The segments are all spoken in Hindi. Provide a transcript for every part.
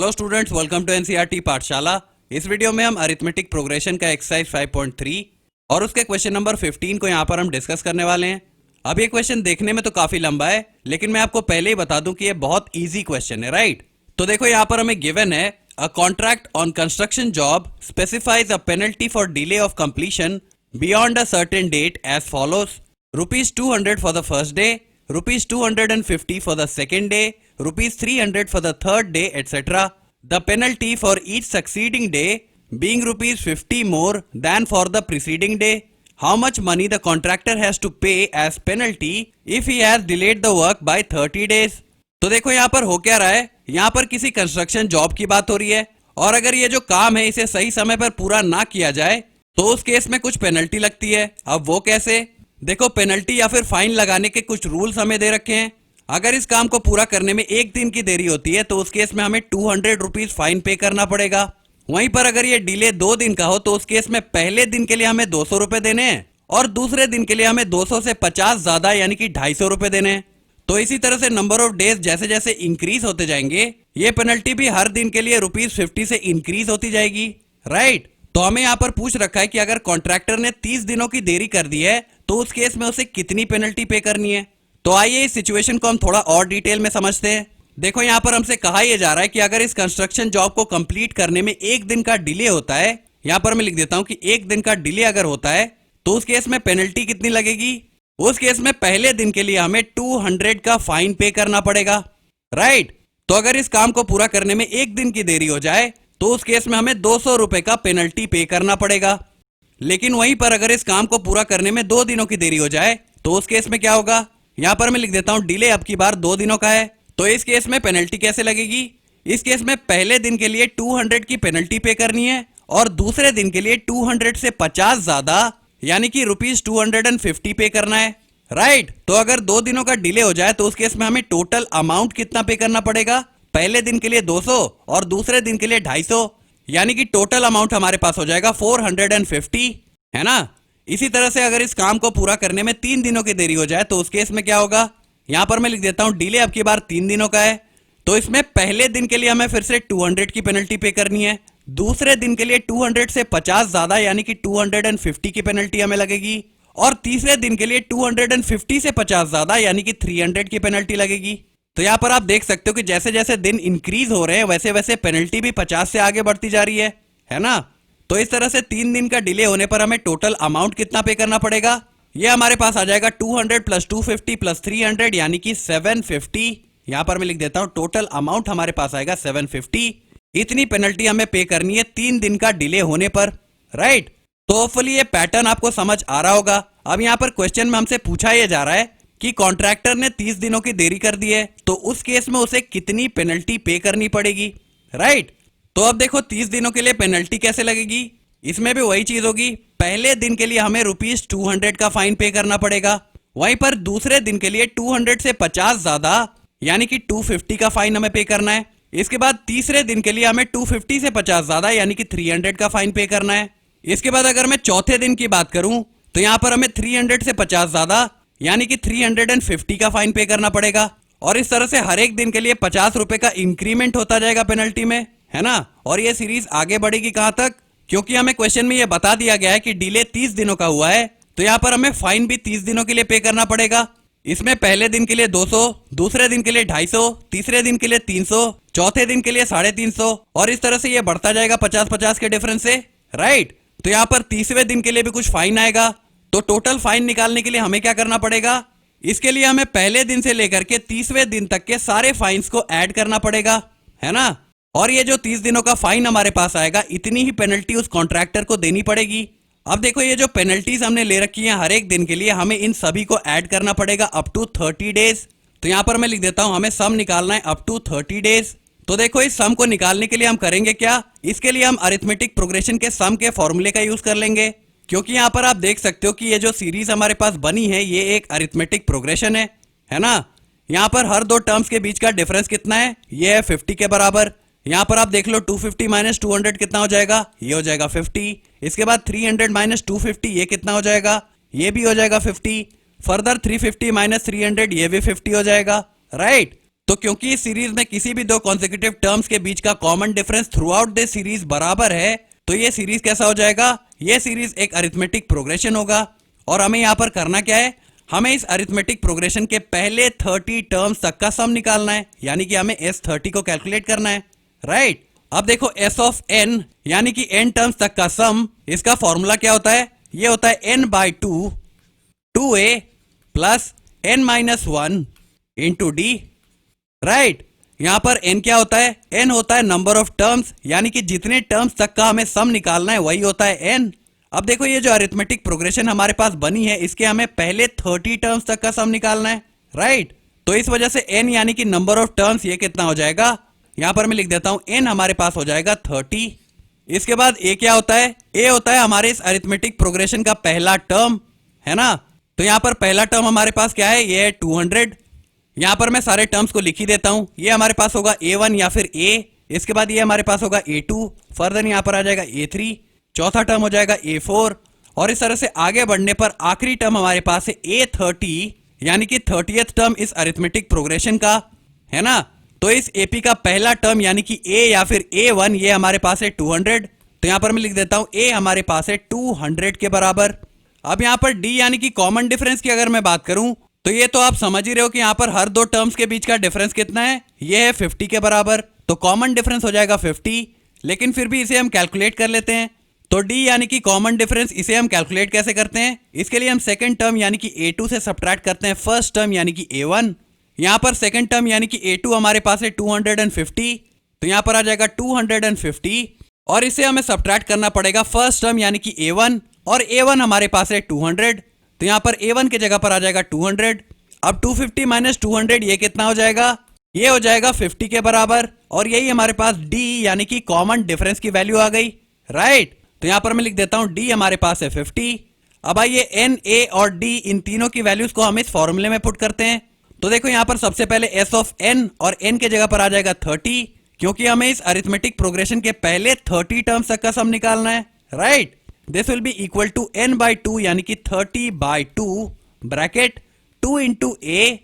Hello students, welcome to NCERT Pathshala. इस वीडियो में हम अरिथमेटिक प्रोग्रेशन का एक्सरसाइज 5.3 और उसके क्वेश्चन नंबर 15 को यहाँ पर हम डिस्कस करने वाले हैं। अब ये क्वेश्चन देखने में तो काफी लंबा है, लेकिन मैं आपको पहले ही बता दूं कि ये बहुत इजी क्वेश्चन है, राइट। तो देखो यहाँ पर हमें गिवन है a contract on construction job specifies a penalty for delay of completion beyond a certain date as follows: ₹200 for the first day, ₹250 for the second day, ₹300 for the third day, etc. The penalty for each succeeding day being ₹50 more than for the preceding day. How much money the contractor has to pay as penalty if he has delayed the work by 30 days? तो देखो यहाँ पर हो क्या रहा है, यहाँ पर किसी कंस्ट्रक्शन जॉब की बात हो रही है और अगर ये जो काम है इसे सही समय पर पूरा ना किया जाए तो उस केस में कुछ पेनल्टी लगती है। अब वो कैसे? देखो, पेनल्टी या फिर फाइन लगाने के कुछ रूल्स हमें दे रखे हैं। अगर इस काम को पूरा करने में एक दिन की देरी होती है तो उस केस में हमें ₹200 फाइन पे करना पड़ेगा। वहीं पर अगर ये डिले 2 दिन का हो तो उस केस में पहले दिन के लिए हमें ₹200 देने हैं और दूसरे दिन के लिए हमें 200 से 50 ज्यादा यानी कि ₹250 देने हैं। तो इसी तरह से नंबर ऑफ डेज जैसे जैसे इंक्रीज होते जाएंगे ये पेनल्टी भी हर दिन के लिए ₹50 से इंक्रीज होती जाएगी, राइट। तो हमें यहाँ पर पूछ रखा है कि अगर कॉन्ट्रैक्टर ने 30 दिनों की देरी कर दी है तो उस केस में उसे कितनी पेनल्टी पे करनी है। तो आइए इस सिचुएशन को हम थोड़ा और डिटेल में समझते हैं। देखो, यहाँ पर हमसे कहा यह जा रहा है कि अगर इस कंस्ट्रक्शन जॉब को कंप्लीट करने में एक दिन का डिले होता है, यहाँ पर मैं लिख देता हूं कि एक दिन का डिले अगर होता है तो उस केस में पेनल्टी कितनी लगेगी। उस केस में पहले दिन के लिए हमें 200 का फाइन पे करना पड़ेगा, राइट। तो अगर इस काम को पूरा करने में एक दिन की देरी हो जाए तो उस केस में हमें ₹200 का पेनल्टी पे करना पड़ेगा। लेकिन वहीं पर अगर इस काम को पूरा करने में 2 दिनों की देरी हो जाए तो उस केस में क्या होगा, यहां पर मैं लिख देता हूं डिले अब की बार 2 दिनों का है। तो इस केस में पेनल्टी कैसे लगेगी? इस केस में पहले दिन के लिए 200 की पेनल्टी पे करनी है और दूसरे दिन के लिए 200 से 50 ज्यादा यानी कि ₹250 पे करना है, राइट। तो अगर 2 दिनों का डिले हो जाए तो उस केस में हमें टोटल अमाउंट कितना पे करना पड़ेगा? पहले दिन के लिए 200 और दूसरे दिन के लिए 250, यानी कि टोटल अमाउंट हमारे पास हो जाएगा 450, है ना। इसी तरह से अगर इस काम को पूरा करने में 3 दिनों की देरी हो जाए तो उस केस में क्या होगा, यहां पर मैं लिख देता हूं डिले अब की बार 3 दिनों का है। तो इसमें पहले दिन के लिए हमें फिर से 200 की पेनल्टी पे करनी है, दूसरे दिन के लिए 200 से 50 ज्यादा यानी कि 250 की पेनल्टी हमें लगेगी और तीसरे दिन के लिए 250 से 50 ज्यादा यानी कि 300 की पेनल्टी लगेगी। तो यहाँ पर आप देख सकते हो कि जैसे जैसे दिन इंक्रीज हो रहे हैं वैसे वैसे पेनल्टी भी 50 से आगे बढ़ती जा रही है ना। तो इस तरह से 3 दिन का डिले होने पर हमें टोटल अमाउंट कितना पे करना पड़ेगा, ये हमारे पास आ जाएगा 200 + 250 + 300 यानी कि 750। यहाँ पर मैं लिख देता हूँ टोटल अमाउंट हमारे पास आएगा 750। इतनी पेनल्टी हमें पे करनी है 3 दिन का डिले होने पर, राइट। तो होपफुली ये पैटर्न आपको समझ आ रहा होगा। अब यहाँ पर क्वेश्चन में हमसे पूछा यह जा रहा है कि कॉन्ट्रैक्टर ने 30 दिनों की देरी कर दी है तो उस केस में उसे कितनी पेनल्टी पे करनी पड़ेगी, राइट। तो अब देखो 30 दिनों के लिए पेनल्टी कैसे लगेगी, इसमें भी वही चीज होगी। पहले दिन के लिए हमें ₹200 का फाइन पे करना पड़ेगा, वहीं पर दूसरे दिन के लिए 200 से 50 ज्यादा यानी कि 250 का फाइन हमें पे करना है। इसके बाद तीसरे दिन के लिए हमें 250 से 50 ज्यादा यानी कि 300 का फाइन पे करना है। इसके बाद अगर मैं चौथे दिन की बात करूं तो यहां पर हमें 300 से 50 ज्यादा यानी कि 350 का फाइन पे करना पड़ेगा और इस तरह से हर एक दिन के लिए ₹50 का इंक्रीमेंट होता जाएगा पेनल्टी में, है ना। और ये सीरीज आगे बढ़ेगी कहां तक, क्योंकि हमें क्वेश्चन में ये बता दिया गया है कि डिले 30 दिनों का हुआ है तो यहाँ पर हमें फाइन भी 30 दिनों के लिए पे करना पड़ेगा। इसमें पहले दिन के लिए 200, दूसरे दिन के लिए 250, तीसरे दिन के लिए 300, चौथे दिन के लिए 350 और इस तरह से ये बढ़ता जाएगा 50-50 के डिफरेंस से, राइट। तो यहाँ पर तीसरे दिन के लिए भी कुछ फाइन आएगा। तो टोटल फाइन निकालने के लिए हमें क्या करना पड़ेगा, इसके लिए हमें पहले दिन से लेकर के 30वें दिन तक के सारे फाइन्स को ऐड करना पड़ेगा, है ना। और ये जो 30 दिनों का फाइन हमारे पास आएगा इतनी ही पेनल्टी उस कॉन्ट्रैक्टर को देनी पड़ेगी। अब देखो ये जो पेनल्टीज हमने ले रखी हैं हर एक दिन के लिए हमें इन सभी को ऐड करना पड़ेगा अप टू 30 डेज। तो यहाँ पर मैं लिख देता हूं हमें सम निकालना है अप टू 30 डेज। तो देखो इस सम को निकालने के लिए हम करेंगे क्या, इसके लिए हम अरिथमेटिक प्रोग्रेशन के सम के फॉर्मूले का यूज कर लेंगे, क्योंकि यहाँ पर आप देख सकते हो कि ये जो सीरीज हमारे पास बनी है ये एक अरिथमेटिक प्रोग्रेशन है ना। यहाँ पर हर 2 टर्म्स के बीच का डिफरेंस कितना है, ये है 50 के बराबर। यहाँ पर आप देख लो 250 - 200 कितना हो जाएगा, ये हो जाएगा 50। इसके बाद 300 - 250 ये कितना हो जाएगा, ये भी हो जाएगा 50। फर्दर 350 - 300 ये भी 50 हो जाएगा, राइट। तो क्योंकि इस सीरीज में किसी भी दो कॉन्सेक्यूटिव टर्म्स के बीच का common difference through out this series बराबर है, तो ये सीरीज कैसा हो जाएगा? ये सीरीज एक अरिथमेटिक प्रोग्रेशन होगा। और हमें यहाँ पर करना क्या है? हमें इस अरिथमेटिक प्रोग्रेशन के पहले 30 टर्म्स तक का सम निकालना है, यानी कि हमें S30 को कैलकुलेट करना है, राइट? अब देखो S ऑफ n यानी कि n टर्म्स तक का सम, इसका फॉर्मूला क्या होता है? ये होता है n/2 2a plus n-1 into d, right? यहां पर n क्या होता है? n होता है नंबर ऑफ टर्म्स, यानी कि जितने टर्म्स तक का हमें सम निकालना है वही होता है n। अब देखो ये जो अरिथमेटिक प्रोग्रेशन हमारे पास बनी है, इसके हमें पहले 30 टर्म्स तक का सम निकालना है, राइट? तो इस वजह से n यानी कि नंबर ऑफ टर्म्स ये कितना हो जाएगा? यहां पर मैं लिख देता हूं n हमारे पास हो जाएगा 30। इसके बाद a क्या होता है? a होता है हमारे इस अरिथमेटिक प्रोग्रेशन का पहला टर्म, है ना? तो यहां पर पहला टर्म हमारे पास क्या है? ये है 200। यहां पर मैं सारे टर्म्स को लिख ही देता हूं। ये हमारे पास होगा a1 या फिर a, इसके बाद ये हमारे पास होगा a2, फर्दर यहां पर आ जाएगा a3, चौथा टर्म हो जाएगा a4, और इस तरह से आगे बढ़ने पर आखिरी टर्म हमारे पास है a30, यानी कि 30th टर्म इस अरिथमेटिक प्रोग्रेशन का, है ना? तो इस AP का पहला टर्म यानी कि a या फिर a1 ये हमारे पास है 200। तो यहां पर मैं लिख देता हूं a हमारे पास है 200 के बराबर। अब यहां पर d यानी कि कॉमन डिफरेंस की अगर मैं बात करूं, तो ये तो आप समझ ही रहे हो कि यहां पर हर दो टर्म्स के बीच का डिफरेंस कितना है? ये है 50 के बराबर। तो कॉमन डिफरेंस हो जाएगा 50, लेकिन फिर भी इसे हम कैलकुलेट कर लेते हैं। तो d यानी कि कॉमन डिफरेंस, इसे हम कैलकुलेट कैसे करते हैं? इसके लिए हम सेकंड टर्म यानी कि a2 से सब्ट्रैक्ट करते हैं फर्स्ट टर्म यानी कि a1। यहां पर सेकंड टर्म यानी कि a2 हमारे पास है 250, तो यहां पर आ जाएगा 250, और इसे हमें सब्ट्रैक्ट करना पड़ेगा फर्स्ट टर्म यानी कि a1, और a1 हमारे पास है 200, तो यहां पर a1 की जगह पर आ जाएगा 200। अब 250 माइनस 200 ये कितना हो जाएगा? ये हो जाएगा 50 के बराबर, और यही हमारे पास d यानी कि कॉमन डिफरेंस की वैल्यू आ गई, राइट? तो यहां पर मैं लिख देता हूं d हमारे पास है 50। अब आइए n, a और d इन तीनों की वैल्यूज को हम इस फॉर्मूले में पुट करते हैं। तो देखो यहां पर सबसे पहले s ऑफ n, और n के जगह पर आ जाएगा 30, क्योंकि हमें इस अरिथमेटिक प्रोग्रेशन के पहले 30 टर्म्स तक का सम निकालना है, right? This will be equal to n/2 यानी कि 30/2 ब्रैकेट 2 इंटू a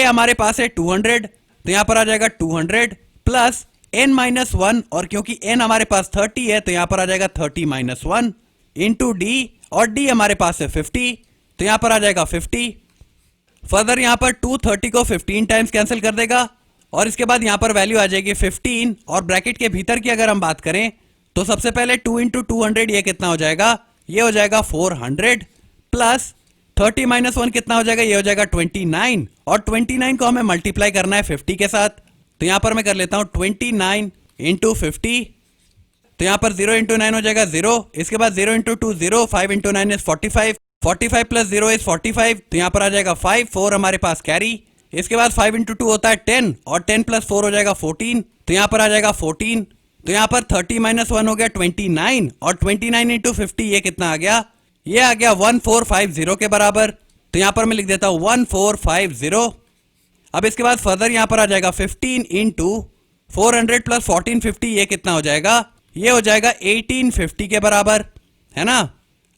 हमारे पास है 200, तो यहां पर आ जाएगा 200 प्लस n-1, और क्योंकि n हमारे पास 30 है तो यहां पर आ जाएगा 30-1 इंटू d, और d हमारे पास है 50, तो यहां पर आ जाएगा 50। फर्दर यहां पर 230 को 15 टाइम्स कैंसिल कर देगा, और इसके बाद यहां पर वैल्यू आ जाएगी 15, और ब्रैकेट के भीतर की अगर हम बात करें तो सबसे पहले 2 इंटू 200 ये कितना हो जाएगा? ये हो जाएगा 400 प्लस 30-1 कितना हो जाएगा? ये हो जाएगा 29, और 29 को हमें मल्टीप्लाई करना है 50 के साथ। तो यहां पर मैं कर लेता हूं 29 इंटू 50, तो यहां पर 0 इंटू 9 हो जाएगा 0, इसके बाद 0 into 2 0, 5 into 9 is 45, 45 plus 0 is 45, तो यहां पर आ जाएगा 5, 4 हमारे पास कैरी, इसके बाद 5 इंटू 2 होता है 10, और 10 प्लस 4 हो जाएगा 14, तो यहां पर आ जाएगा 14, तो यहां पर 30-1 हो गया 29, और 29 इंटू 50 ये कितना आ गया? ये आ गया 1450 के बराबर। तो यहां पर मैं लिख देता हूं 1450। अब इसके बाद फर्दर यहां पर आ जाएगा 15 इंटू 400 प्लस 1450 ये कितना हो जाएगा? ये हो जाएगा 1850 के बराबर, है ना?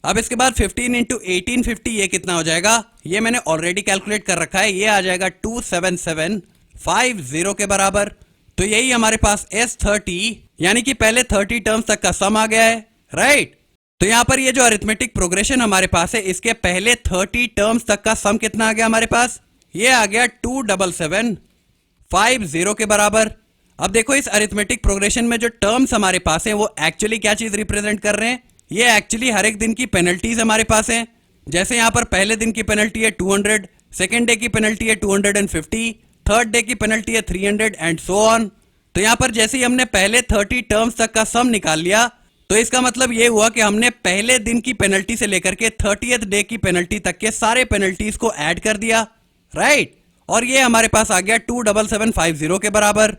अब इसके बाद 15 इंटू 1850 ये कितना हो जाएगा? ये मैंने ऑलरेडी कैलकुलेट कर रखा है, ये आ जाएगा 27750 के बराबर। तो यही हमारे पास S30 यानी कि पहले 30 टर्म्स तक का सम आ गया है, राइट? तो यहां पर ये जो अरिथमेटिक प्रोग्रेशन हमारे पास है, इसके पहले 30 टर्म्स तक का सम कितना आ गया हमारे पास? ये आ गया 27750 के बराबर। अब देखो इस अरिथमेटिक प्रोग्रेशन में जो टर्म्स हमारे पास हैं वो एक्चुअली क्या चीज रिप्रेजेंट कर रहे हैं? ये एक्चुअली हर एक दिन की पेनल्टीज हमारे पास हैं। जैसे यहां पर पहले दिन की पेनल्टी है 200, सेकेंड डे की पेनल्टी है 250, थर्ड डे की पेनल्टी है 300 एंड सो ऑन। तो यहां पर जैसे ही हमने पहले 30 टर्म्स तक का सम निकाल लिया, तो इसका मतलब ये हुआ कि हमने पहले दिन की पेनल्टी से लेकर के 30th डे की पेनल्टी तक के सारे पेनल्टीज को ऐड कर दिया, राइट? और ये हमारे पास आ गया 27750 के बराबर।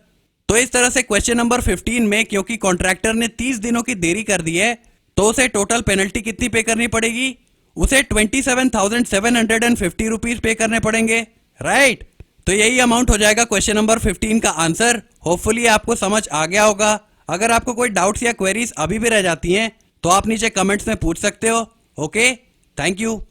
तो इस तरह से क्वेश्चन नंबर 15 में क्योंकि कॉन्ट्रैक्टर ने 30 दिनों की देरी कर दी है, तो उसे टोटल पेनल्टी कितनी पे करनी पड़ेगी? उसे 27,750 रुपीज पे करने पड़ेंगे, राइट? तो यही अमाउंट हो जाएगा क्वेश्चन नंबर 15 का आंसर। होपफुली आपको समझ आ गया होगा। अगर आपको कोई डाउट्स या क्वेरीज अभी भी रह जाती हैं तो आप नीचे कमेंट्स में पूछ सकते हो। Okay, thank you.